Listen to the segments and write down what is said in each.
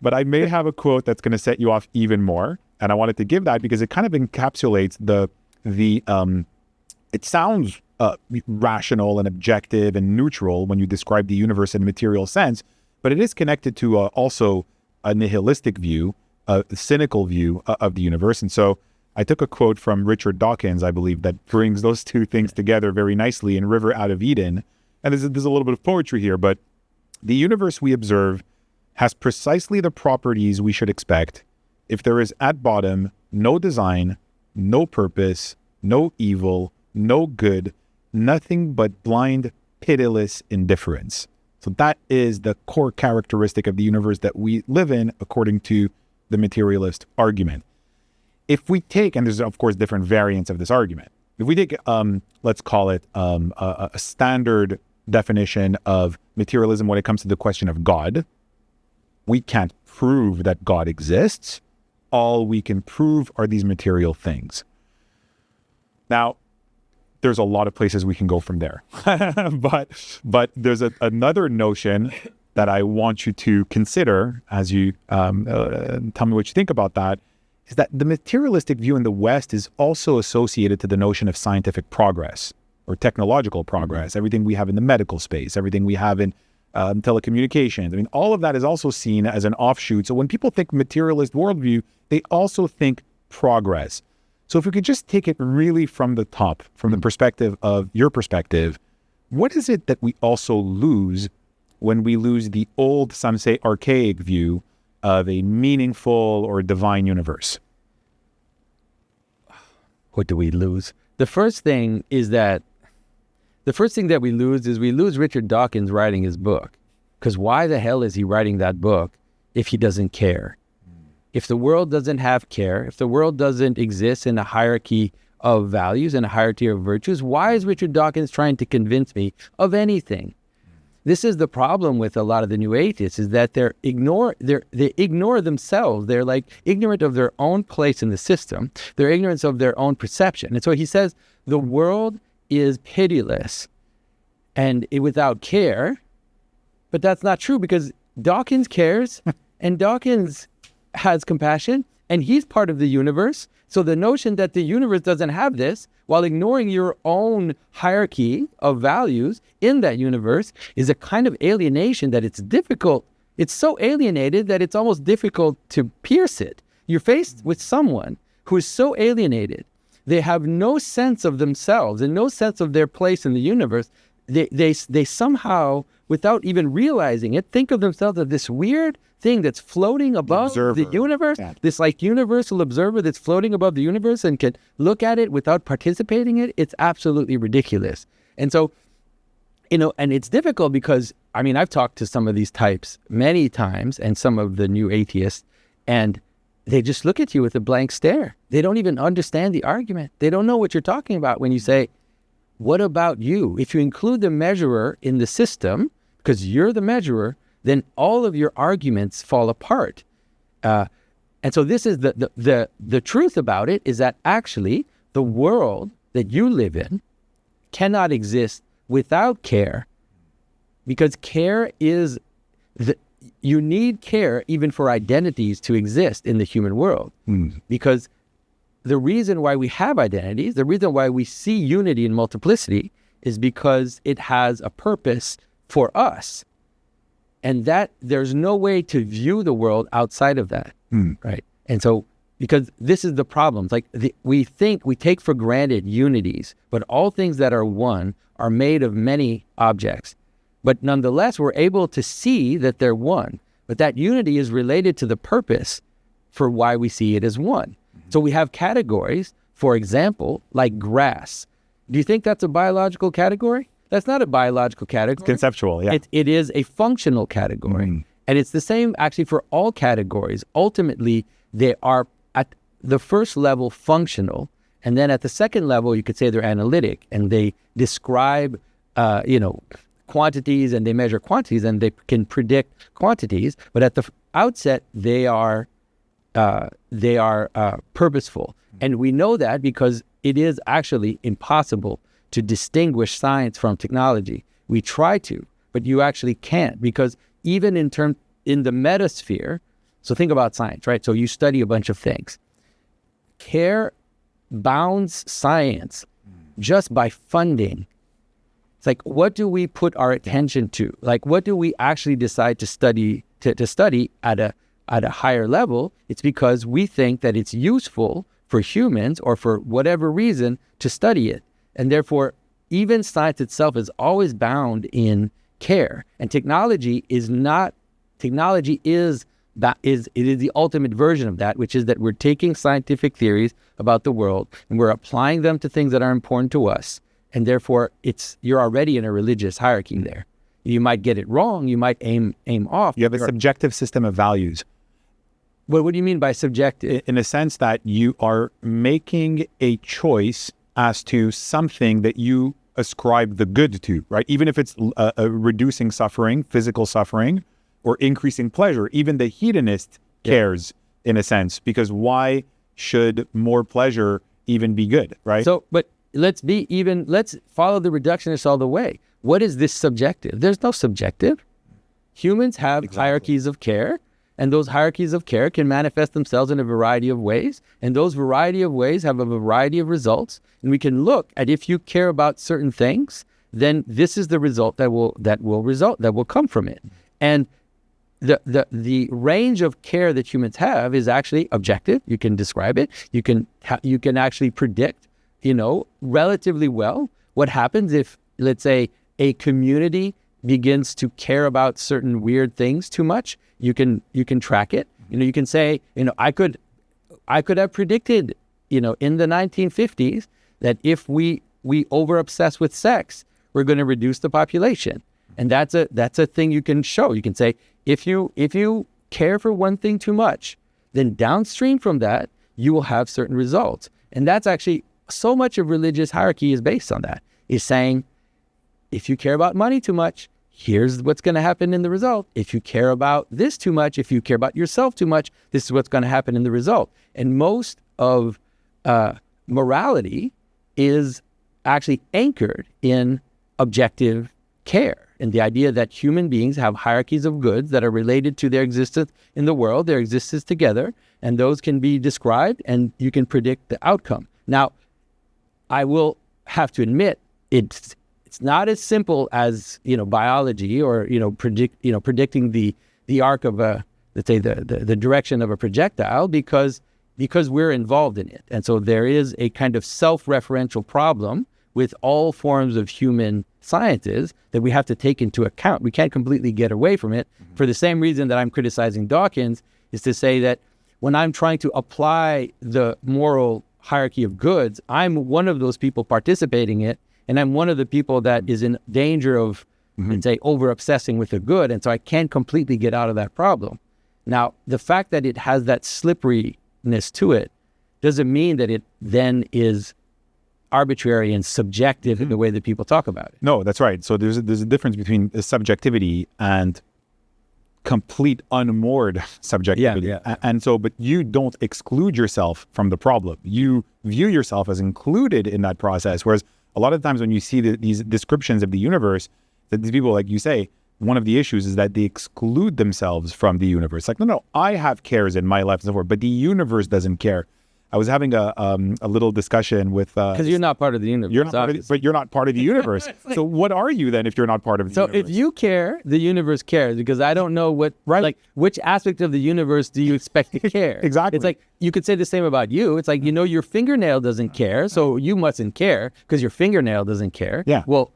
but I may have a quote that's going to set you off even more. And I wanted to give that because it kind of encapsulates it sounds rational and objective and neutral when you describe the universe in a material sense, but it is connected to also a nihilistic view, a cynical view of the universe. And so I took a quote from Richard Dawkins, I believe, that brings those two things together very nicely in River Out of Eden. And there's a little bit of poetry here, but the universe we observe has precisely the properties we should expect if there is at bottom no design, no purpose, no evil, no good, nothing but blind, pitiless indifference. So that is the core characteristic of the universe that we live in, according to the materialist argument. If we take, and there's of course different variants of this argument, if we take, let's call it a standard definition of materialism when it comes to the question of God, we can't prove that God exists. All we can prove are these material things. Now, there's a lot of places we can go from there. but there's another notion that I want you to consider as you tell me what you think about that, is that the materialistic view in the West is also associated to the notion of scientific progress or technological progress, everything we have in the medical space, everything we have in telecommunications. I mean, all of that is also seen as an offshoot. So when people think materialist worldview, they also think progress. So if we could just take it really from the top, from the perspective of your perspective, what is it that we also lose when we lose the old, some say archaic view of a meaningful or divine universe? What do we lose? The first thing that we lose is we lose Richard Dawkins writing his book. Because why the hell is he writing that book if he doesn't care? If the world doesn't have care, if the world doesn't exist in a hierarchy of values and a hierarchy of virtues, why is Richard Dawkins trying to convince me of anything? This is the problem with a lot of the new atheists, is that they ignore themselves. They're like ignorant of their own place in the system. They're ignorant of their own perception. And so he says the world is pitiless and without care, but that's not true because Dawkins cares and Dawkins has compassion and he's part of the universe. So the notion that the universe doesn't have this while ignoring your own hierarchy of values in that universe is a kind of alienation that it's difficult. It's so alienated that it's almost difficult to pierce it. You're faced with someone who is so alienated. They have no sense of themselves and no sense of their place in the universe. They somehow, without even realizing it, think of themselves as this weird thing that's floating above the universe, this like universal observer that's floating above the universe and can look at it without participating in it. It's absolutely ridiculous. And so, and it's difficult because, I mean, I've talked to some of these types many times and some of the new atheists, and they just look at you with a blank stare. They don't even understand the argument. They don't know what you're talking about when you say, what about you? If you include the measurer in the system, because you're the measurer, then all of your arguments fall apart. And so this is the truth about it, is that actually the world that you live in cannot exist without care, because care is you need care even for identities to exist in the human world. Because the reason why we have identities, the reason why we see unity and multiplicity is because it has a purpose for us. And that there's no way to view the world outside of that, right? And so, because this is the problem, like we take for granted unities, but all things that are one are made of many objects. But nonetheless, we're able to see that they're one. But that unity is related to the purpose for why we see it as one. So we have categories, for example, like grass. Do you think that's a biological category? That's not a biological category. It's conceptual, yeah. It is a functional category. And it's the same actually for all categories. Ultimately, they are at the first level functional. And then at the second level, you could say they're analytic. And they describe, quantities, and they measure quantities, and they can predict quantities. But at the outset, they are purposeful. And we know that because it is actually impossible to distinguish science from technology. We try to, but you actually can't, because even in the metasphere, So think about science, right? So you study a bunch of things. Care bounds science just by funding. It's like, what do we put our attention to? Like, what do we actually decide to study to study at a higher level? It's because we think that it's useful for humans or for whatever reason to study it. And therefore, even science itself is always bound in care. And technology is the ultimate version of that, which is that we're taking scientific theories about the world and we're applying them to things that are important to us. And therefore, you're already in a religious hierarchy there. You might get it wrong. You might aim off. You have a subjective system of values. Well, what do you mean by subjective? In a sense that you are making a choice as to something that you ascribe the good to, right? Even if it's reducing suffering, physical suffering, or increasing pleasure. Even the hedonist cares in a sense, because why should more pleasure even be good, right? So, but let's follow the reductionists all the way. What is this subjective? There's no subjective. Humans have hierarchies of care, and those hierarchies of care can manifest themselves in a variety of ways, and those variety of ways have a variety of results. And we can look at, if you care about certain things, then this is the result that will come from it. And the range of care that humans have is actually objective. You can describe it. You can actually predict, relatively well what happens if, let's say, a community begins to care about certain weird things too much. You can track it. You can say, I could have predicted, in the 1950s that if we over obsess with sex, we're going to reduce the population. And that's a thing you can show. You can say, if you care for one thing too much, then downstream from that, you will have certain results. And that's actually, so much of religious hierarchy is based on that, is saying, if you care about money too much, here's what's going to happen in the result. If you care about this too much, if you care about yourself too much, this is what's going to happen in the result. And most of morality is actually anchored in objective care, and the idea that human beings have hierarchies of goods that are related to their existence in the world, their existence together, and those can be described and you can predict the outcome. Now, I will have to admit, it's not as simple as, biology or, predicting the arc of let's say the direction of a projectile, because we're involved in it. And so there is a kind of self-referential problem with all forms of human sciences that we have to take into account. We can't completely get away from it. For the same reason that I'm criticizing Dawkins, is to say that when I'm trying to apply the moral hierarchy of goods, I'm one of those people participating in it, and I'm one of the people that is in danger of, let's say, over-obsessing with the good, and so I can't completely get out of that problem. Now, the fact that it has that slipperiness to it doesn't mean that it then is arbitrary and subjective in the way that people talk about it. No, that's right. So there's a difference between subjectivity and complete unmoored subjectivity. And so, but you don't exclude yourself from the problem. You view yourself as included in that process. Whereas a lot of times when you see these descriptions of the universe, that these people, like you say, one of the issues is that they exclude themselves from the universe. Like, no, I have cares in my life and so forth, but the universe doesn't care. I was having a little discussion with... Because you're not part of the universe. But you're not part of the universe. So what are you then if you're not part of the universe? So if you care, the universe cares, because I don't know which aspect of the universe do you expect to care? Exactly. It's like, you could say the same about you. It's like, your fingernail doesn't care, so you mustn't care because your fingernail doesn't care. Yeah. Well,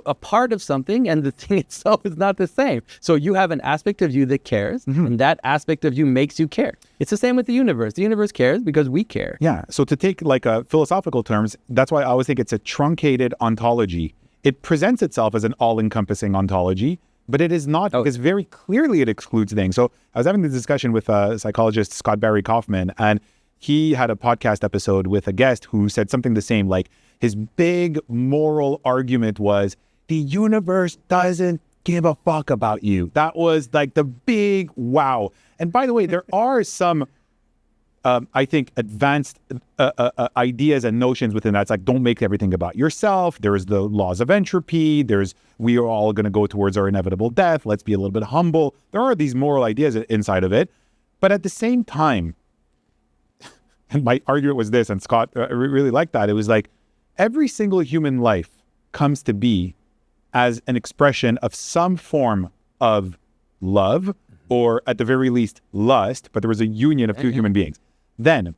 a part of something and the thing itself is not the same. So you have an aspect of you that cares, and that aspect of you makes you care. It's the same with the universe. The universe cares because we care. Yeah. So to take philosophical terms, that's why I always think it's a truncated ontology. It presents itself as an all-encompassing ontology, but it is not, because very clearly it excludes things. So I was having this discussion with psychologist Scott Barry Kaufman, and he had a podcast episode with a guest who said something the same, like his big moral argument was the universe doesn't give a fuck about you. That was like the big wow. And by the way, there are some, I think, advanced ideas and notions within that. It's like, don't make everything about yourself. There's the laws of entropy. We are all going to go towards our inevitable death. Let's be a little bit humble. There are these moral ideas inside of it. But at the same time, and my argument was this, and Scott really liked that. It was like every single human life comes to be as an expression of some form of love, or at the very least lust, but there was a union of two human beings. Then,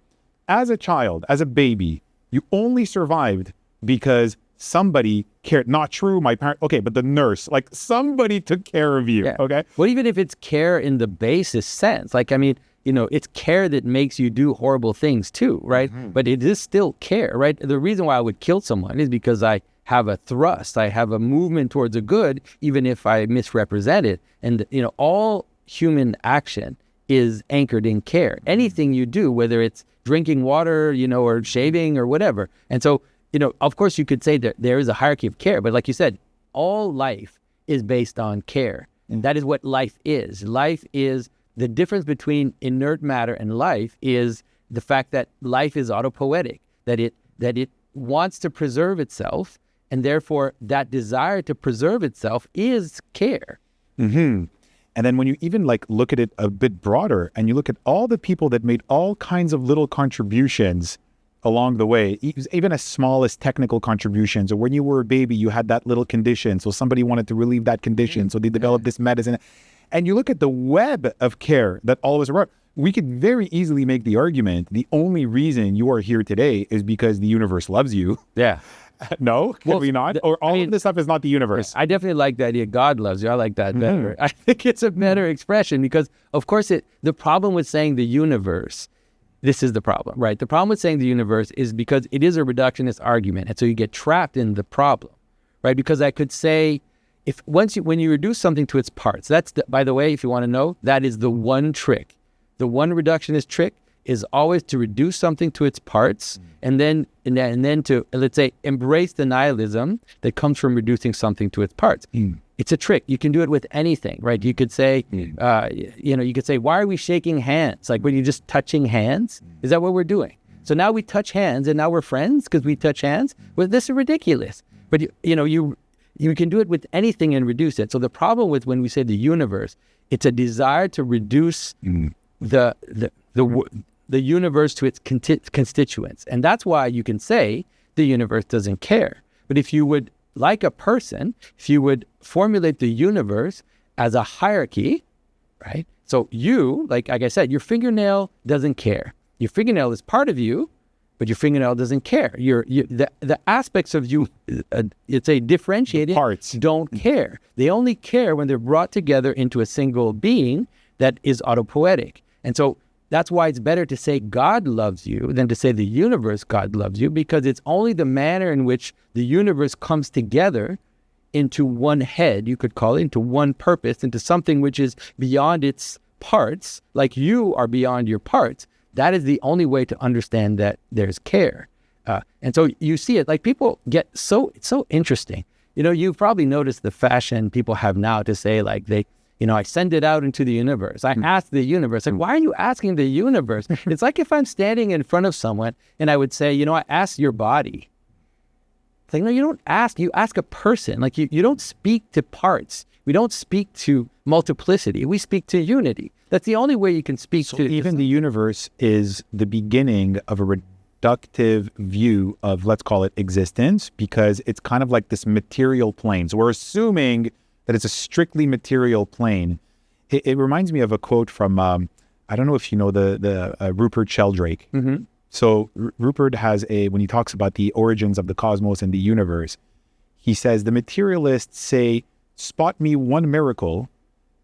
as a child, as a baby, you only survived because somebody cared. Not true, my parent, okay, but the nurse, like somebody took care of you, okay? Well, even if it's care in the basest sense, like, I mean, you know, it's care that makes you do horrible things too, right? But it is still care, right? The reason why I would kill someone is because I have a thrust, I have a movement towards a good, even if I misrepresent it. And, you know, all human action is anchored in care. Anything you do, whether it's drinking water, you know, or shaving or whatever. And so, you know, of course you could say that there is a hierarchy of care, but like you said, all life is based on care. And that is what life is. Life is the difference between inert matter and life is the fact that life is autopoietic, that it wants to preserve itself, and therefore that desire to preserve itself is care. And then when you even like look at it a bit broader and you look at all the people that made all kinds of little contributions along the way, even as small as technical contributions, or when you were a baby, you had that little condition. So somebody wanted to relieve that condition. So they developed this medicine. And you look at the web of care that all of us are, we could very easily make the argument, the only reason you are here today is because the universe loves you. Yeah. No, can we not? Or all of this stuff is not the universe. I definitely like the idea God loves you. I like that better. I think it's a better expression because, of course, the problem with saying the universe, this is the problem, right? The problem with saying the universe is because it is a reductionist argument. And so you get trapped in the problem, right? Because I could say, when you reduce something to its parts, by the way, if you want to know, that is the one trick. The one reductionist trick is always to reduce something to its parts and then to, let's say, embrace the nihilism that comes from reducing something to its parts. It's a trick. You can do it with anything, right? You could say, you could say, why are we shaking hands? Like, when you're just touching hands, is that what we're doing? So now we touch hands and now we're friends because we touch hands? Well, this is ridiculous. But, you can do it with anything and reduce it. So the problem with when we say the universe, it's a desire to reduce the universe to its constituents. And that's why you can say the universe doesn't care. But if you would, like a person, if you would formulate the universe as a hierarchy, right? So you, like I said, your fingernail doesn't care. Your fingernail is part of you, but your fingernail doesn't care. The aspects of you, it's a differentiated, parts don't care. They only care when they're brought together into a single being that is autopoietic. And so that's why it's better to say God loves you than to say the universe God loves you, because it's only the manner in which the universe comes together into one head, you could call it, into one purpose, into something which is beyond its parts, like you are beyond your parts. That is the only way to understand that there's care. And so you see it, like people get it's so interesting. You've probably noticed the fashion people have now to say like I send it out into the universe. I ask the universe, like, why are you asking the universe? It's like if I'm standing in front of someone and I would say, I ask your body. It's like, no, you don't ask, you ask a person. Like you don't speak to parts. We don't speak to multiplicity. We speak to unity. That's the only way you can speak to. Even the universe is the beginning of a reductive view of, let's call it, existence, because it's kind of like this material plane. So we're assuming that it's a strictly material plane. It reminds me of a quote from, I don't know if you know the Rupert Sheldrake. Mm-hmm. So Rupert has when he talks about the origins of the cosmos and the universe, he says, the materialists say, spot me one miracle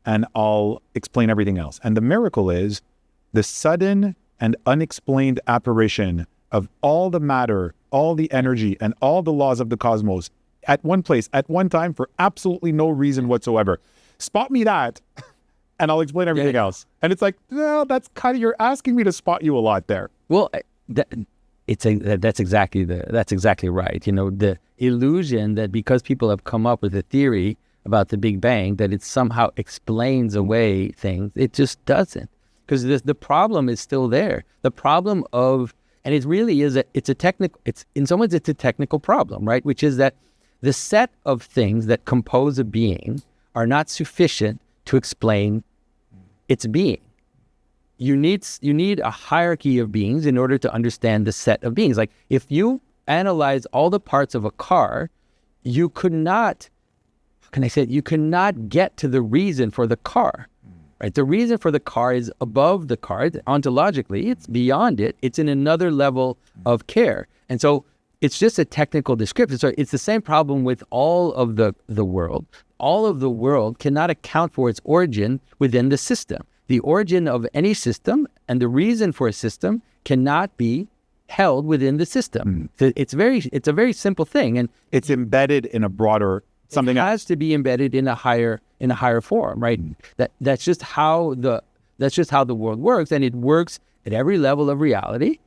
and I'll explain everything else. And the miracle is the sudden and unexplained apparition of all the matter, all the energy, and all the laws of the cosmos at one place, at one time, for absolutely no reason whatsoever. Spot me that, and I'll explain everything else. And it's like, well, that's kind of, you're asking me to spot you a lot there. Well, that's exactly right. The illusion that because people have come up with a theory about the Big Bang, that it somehow explains away things. It just doesn't, because the problem is still there. The problem and it really is in some ways it's a technical problem, right? Which is that the set of things that compose a being are not sufficient to explain its being. you need a hierarchy of beings in order to understand the set of beings. Like if you analyze all the parts of a car, you could not, how can I say it? You could not get to the reason for the car, right? The reason for the car is above the car. Ontologically, it's beyond it. It's in another level of care. And so it's just a technical description. So it's the same problem with all of the world. All of the world cannot account for its origin within the system. The origin of any system and the reason for a system cannot be held within the system. So it's a very simple thing, and it's embedded in a broader something. It has to be embedded in a higher form, right? That's just how the world works, and it works at every level of reality,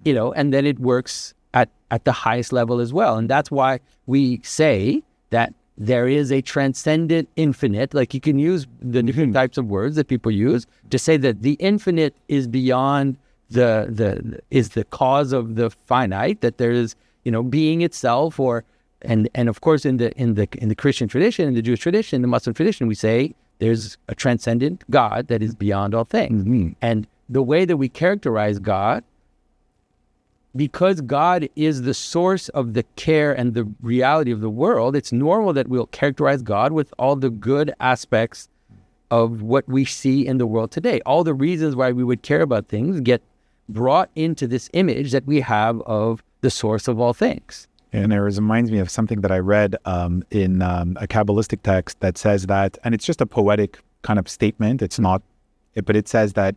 and then it works at the highest level as well. And that's why we say that there is a transcendent infinite. Like you can use the different types of words that people use to say that the infinite is beyond is the cause of the finite, that there is, being itself, and of course in the Christian tradition, in the Jewish tradition, the Muslim tradition, we say there's a transcendent God that is beyond all things. And the way that we characterize God, because God is the source of the care and the reality of the world, it's normal that we'll characterize God with all the good aspects of what we see in the world today. All the reasons why we would care about things get brought into this image that we have of the source of all things. And it reminds me of something that I read in a Kabbalistic text that says that, and it's just a poetic kind of statement, it's not, but it says that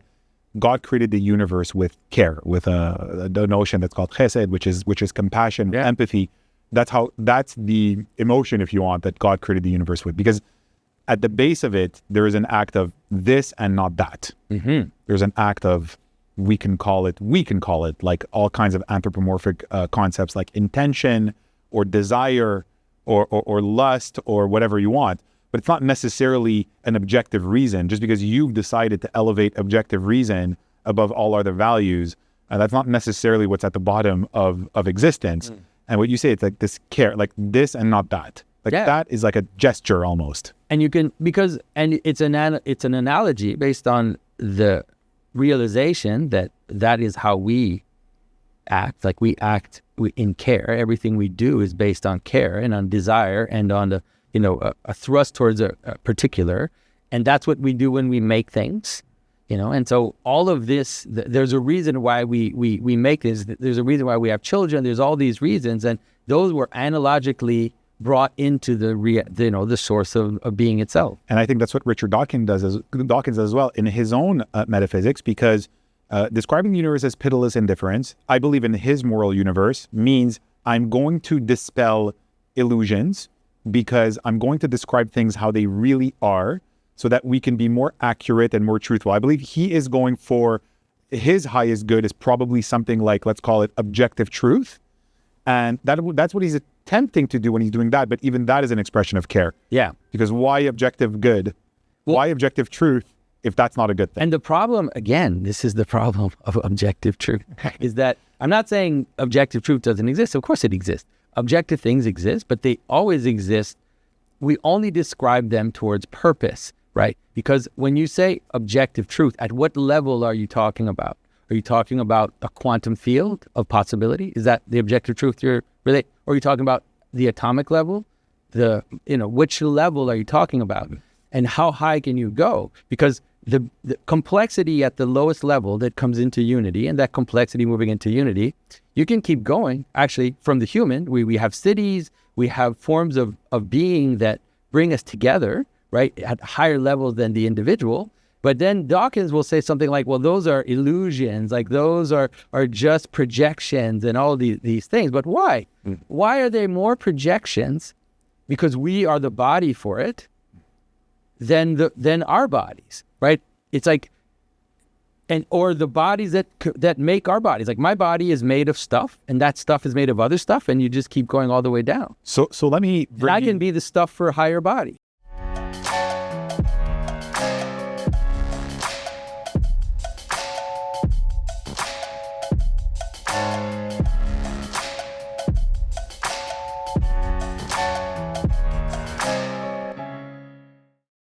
God created the universe with care, with the notion that's called chesed, which is compassion, empathy. That's the emotion, if you want, that God created the universe with. Because at the base of it, there is an act of this and not that. There's an act of we can call it like all kinds of anthropomorphic concepts like intention or desire or lust or whatever you want. But it's not necessarily an objective reason. Just because you've decided to elevate objective reason above all other values, that's not necessarily what's at the bottom of existence. And what you say, it's like this care, like this and not that. Like that is like a gesture almost. And you can, it's an analogy based on the realization that is how we act. Like we act in care. Everything we do is based on care and on desire and on the a thrust towards a particular, and that's what we do when we make things, and so all of this, there's a reason why we make this, there's a reason why we have children, there's all these reasons, and those were analogically brought into the source of being itself. And I think that's what Richard Dawkins does as well in his own metaphysics, because describing the universe as pitiless indifference, I believe in his moral universe, means I'm going to dispel illusions, because I'm going to describe things how they really are so that we can be more accurate and more truthful. I believe he is going for his highest good is probably something like, let's call it objective truth. And that's what he's attempting to do when he's doing that. But even that is an expression of care. Yeah. Because why objective good? Why objective truth if that's not a good thing? And the problem, again, this is the problem of objective truth, is that I'm not saying objective truth doesn't exist. Of course it exists. Objective things exist, but they always exist. We only describe them towards purpose, right? Because when you say objective truth, at what level are you talking about? Are you talking about a quantum field of possibility? Is that the objective truth you're really? Or are you talking about the atomic level? Which level are you talking about? And how high can you go? Because the complexity at the lowest level that comes into unity, and that complexity moving into unity, you can keep going. Actually, from the human, we have cities, we have forms of being that bring us together, right, at higher levels than the individual. But then Dawkins will say something like, well, those are illusions, like those are just projections and all these things. But why? Why are they more projections? Because we are the body for it than our bodies, right? It's like, or the bodies that make our bodies. Like my body is made of stuff, and that stuff is made of other stuff, and you just keep going all the way down. So let me I can be the stuff for a higher body.